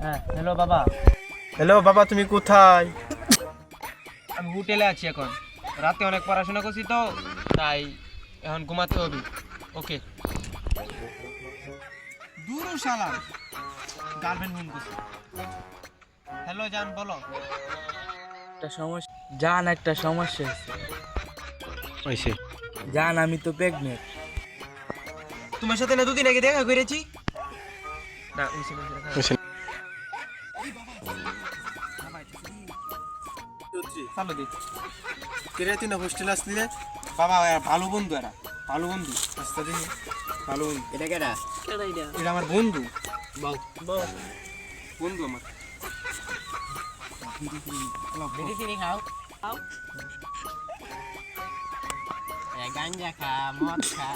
হ্যাঁ হ্যালো বাবা, হ্যালো বাবা, তুমি কোথায়? আমি হোটেলে আছি এখন। রাতে অনেক পড়াশোনা করছি তো, তাই এখন ঘুমাতে হবে। ওকে। দূর শালা, গার্লফ্রেন্ড ফোন করছে। হ্যালো জান, বলো। একটা সমস্যা হয়েছে জান, আমি তো প্রেগনেন্ট। তোমার সাথে না দুদিন আগে দেখা করেছি। না চালো দি কিরে তুই না হোস্টেল আসলি রে? বাবা, ভালো বন্ধু এরা, ভালো বন্ধু। রাস্তা দেখি ভালো বন্ধু। এটা কেডা? এটা আমার বন্ধু। বন্ধু আমার। গাঞ্জা খা, মদ খা,